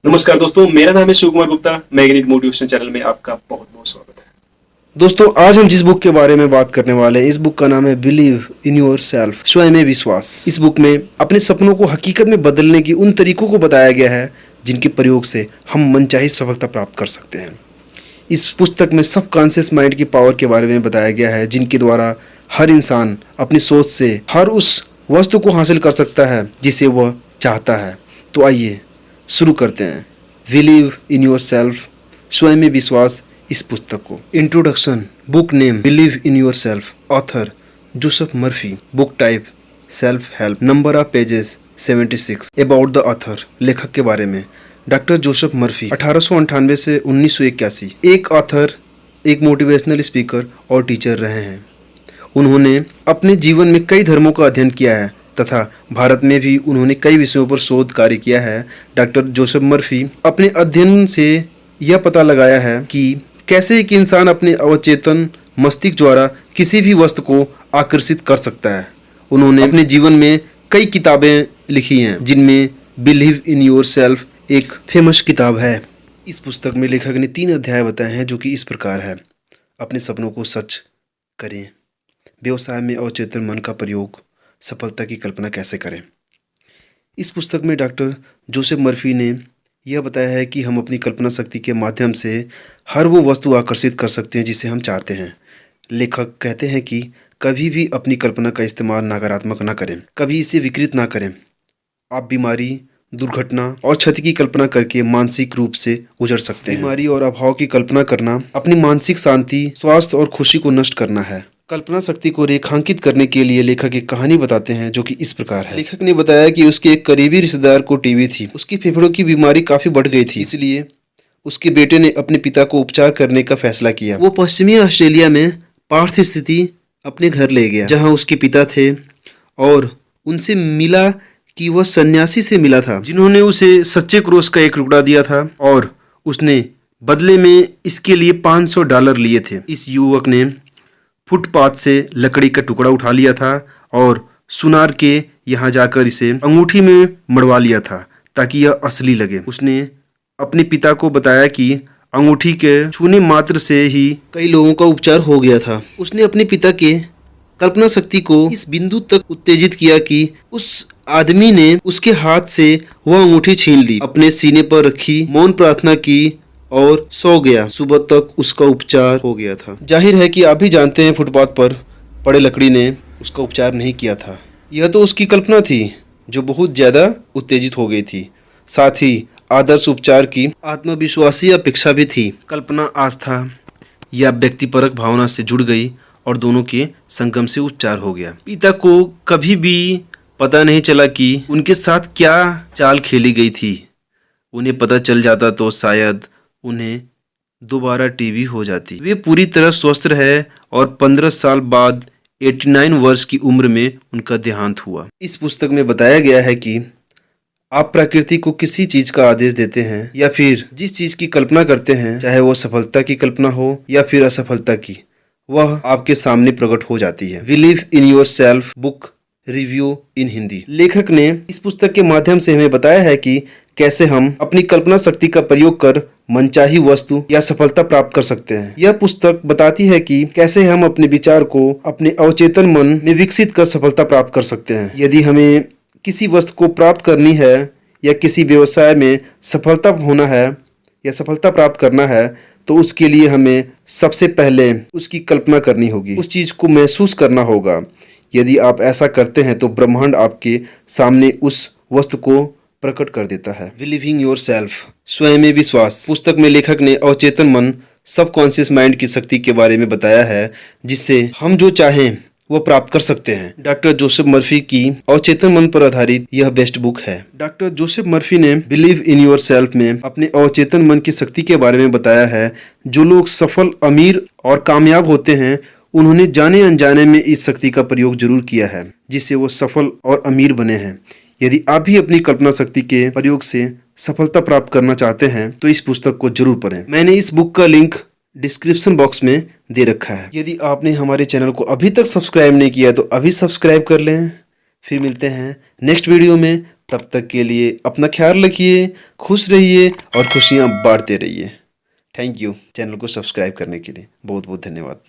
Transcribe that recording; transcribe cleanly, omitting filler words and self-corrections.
नमस्कार दोस्तों, मेरा नाम है Shiv Kumar Gupta. Magnet motivation channel में आपका बहुत बहुत स्वागत है। दोस्तों, आज हम जिस बुक के बारे में बात करने वाले हैं, इस बुक का नाम है बिलीव इन योर सेल्फ, स्वयं में विश्वास। इस बुक में अपने सपनों को हकीकत में बदलने की उन तरीकों को बताया गया है जिनके प्रयोग से हम मनचाही सफलता प्राप्त कर सकते हैं। इस पुस्तक में सबकॉन्शियस माइंड की पावर के बारे में बताया गया है, जिनके द्वारा हर इंसान अपनी सोच से हर उस वस्तु को हासिल कर सकता है जिसे वह चाहता है। तो आइए शुरू करते हैं बिलीव इन योर सेल्फ, स्वयं में विश्वास, इस पुस्तक को। Introduction. Book name believe in your self, author Joseph Murphy, book type self help, number of pages 76। About the author, लेखक के बारे में डॉक्टर जोसेफ मर्फी 1898 से 1981 एक ऑथर, एक मोटिवेशनल स्पीकर और टीचर रहे हैं। उन्होंने अपने जीवन में कई धर्मों का अध्ययन किया है तथा भारत में भी उन्होंने कई विषयों पर शोध कार्य किया है। डॉक्टर जोसेफ मर्फी अपने अध्ययन से यह पता लगाया है कि कैसे एक इंसान अपने अवचेतन मस्तिष्क द्वारा किसी भी वस्तु को आकर्षित कर सकता है। उन्होंने अपने जीवन में कई किताबें लिखी हैं, जिनमें बिलीव इन योर सेल्फ एक फेमस किताब है। इस पुस्तक में लेखक ने 3 अध्याय बताए हैं, जो कि इस प्रकार है। अपने सपनों को सच करें, व्यवसाय में अवचेतन मन का प्रयोग, सफलता की कल्पना कैसे करें। इस पुस्तक में डॉक्टर जोसेफ मर्फी ने यह बताया है कि हम अपनी कल्पना शक्ति के माध्यम से हर वो वस्तु आकर्षित कर सकते हैं जिसे हम चाहते हैं। लेखक कहते हैं कि कभी भी अपनी कल्पना का इस्तेमाल नकारात्मक ना करें, कभी इसे विकृत ना करें। आप बीमारी, दुर्घटना और क्षति की कल्पना करके मानसिक रूप से गुजर सकते हैं। बीमारी और अभाव की कल्पना करना अपनी मानसिक शांति, स्वास्थ्य और खुशी को नष्ट करना है। कल्पना शक्ति को रेखांकित करने के लिए लेखक एक कहानी बताते हैं, जो कि इस प्रकार है। लेखक ने बताया कि उसके एक करीबी रिश्तेदार को टीबी थी। उसकी फेफड़ों की बीमारी काफी बढ़ गई थी, इसलिए उसके बेटे ने अपने पिता को उपचार करने का फैसला किया। वो पश्चिमी ऑस्ट्रेलिया में पार्थ स्थिति अपने घर ले गया, जहां उसके पिता थे, और उनसे मिला कि वह सन्यासी से मिला था, जिन्होंने उसे सच्चे क्रोस का एक टुकड़ा दिया था और उसने बदले में इसके लिए $500 लिए थे। इस युवक ने फुटपाथ से लकड़ी का टुकड़ा उठा लिया था और सुनार के यहाँ जाकर इसे अंगूठी में मड़वा लिया था ताकि यह असली लगे। उसने अपने पिता को बताया कि अंगूठी के छूने मात्र से ही कई लोगों का उपचार हो गया था। उसने अपने पिता के कल्पना शक्ति को इस बिंदु तक उत्तेजित किया कि उस आदमी ने उसके हाथ से वह अंगूठी छीन ली, अपने सीने पर रखी, मौन प्रार्थना की और सो गया। सुबह तक उसका उपचार हो गया था। जाहिर है कि आप भी जानते हैं, फुटपाथ पर पड़े लकड़ी ने उसका उपचार नहीं किया था। यह तो उसकी कल्पना थी जो बहुत ज्यादा उत्तेजित हो गई थी। साथ ही आदर्श उपचार की आत्मविश्वासी अपेक्षा भी थी। कल्पना, आस्था या व्यक्तिपरक भावना से जुड़ गई और दोनों के संगम से उपचार हो गया। पिता को कभी भी पता नहीं चला कि उनके साथ क्या चाल खेली गई थी। उन्हें पता चल जाता तो शायद उन्हें दोबारा टीबी हो जाती। वे पूरी तरह स्वस्थ रहे और 15 साल बाद 89 वर्ष की उम्र में उनका देहांत हुआ। इस पुस्तक में बताया गया है कि आप प्रकृति को किसी चीज का आदेश देते हैं या फिर जिस चीज की कल्पना करते हैं, चाहे वो सफलता की कल्पना हो या फिर असफलता की, वह आपके सामने प्रकट हो जाती है। Believe in yourself, book review in Hindi. लेखक ने इस पुस्तक के माध्यम से हमें बताया है कि कैसे हम अपनी कल्पना शक्ति का प्रयोग कर मनचाही वस्तु या सफलता प्राप्त कर सकते हैं। यह पुस्तक बताती है कि कैसे हम अपने विचार को अपने अवचेतन मन में विकसित कर सफलता प्राप्त कर सकते हैं। यदि हमें किसी वस्तु को प्राप्त करनी है या किसी व्यवसाय में सफलता होना है या सफलता प्राप्त करना है, तो उसके लिए हमें सबसे पहले उसकी कल्पना करनी होगी, उस चीज को महसूस करना होगा। यदि आप ऐसा करते हैं तो ब्रह्मांड आपके सामने उस वस्तु को प्रकट कर देता है। बिलीविंग योर सेल्फ, स्वयं में विश्वास। पुस्तक में लेखक ने अवचेतन मन, सबकॉन्शियस माइंड की शक्ति के बारे में बताया है, जिससे हम जो चाहें वो प्राप्त कर सकते हैं। डॉक्टर जोसेफ मर्फी की अवचेतन मन पर आधारित यह बेस्ट बुक है। डॉक्टर जोसेफ मर्फी ने बिलीव इन योर सेल्फ में अपने अवचेतन मन की शक्ति के बारे में बताया है। जो लोग सफल, अमीर और कामयाब होते हैं, उन्होंने जाने अनजाने में इस शक्ति का प्रयोग जरूर किया है, जिससे वो सफल और अमीर बने हैं। यदि आप भी अपनी कल्पना शक्ति के प्रयोग से सफलता प्राप्त करना चाहते हैं तो इस पुस्तक को जरूर पढ़ें। मैंने इस बुक का लिंक डिस्क्रिप्शन बॉक्स में दे रखा है। यदि आपने हमारे चैनल को अभी तक सब्सक्राइब नहीं किया तो अभी सब्सक्राइब कर लें। फिर मिलते हैं नेक्स्ट वीडियो में। तब तक के लिए अपना ख्याल रखिए, खुश रहिए और खुशियाँ बांटते रहिए। थैंक यू चैनल को सब्सक्राइब करने के लिए। बहुत बहुत धन्यवाद।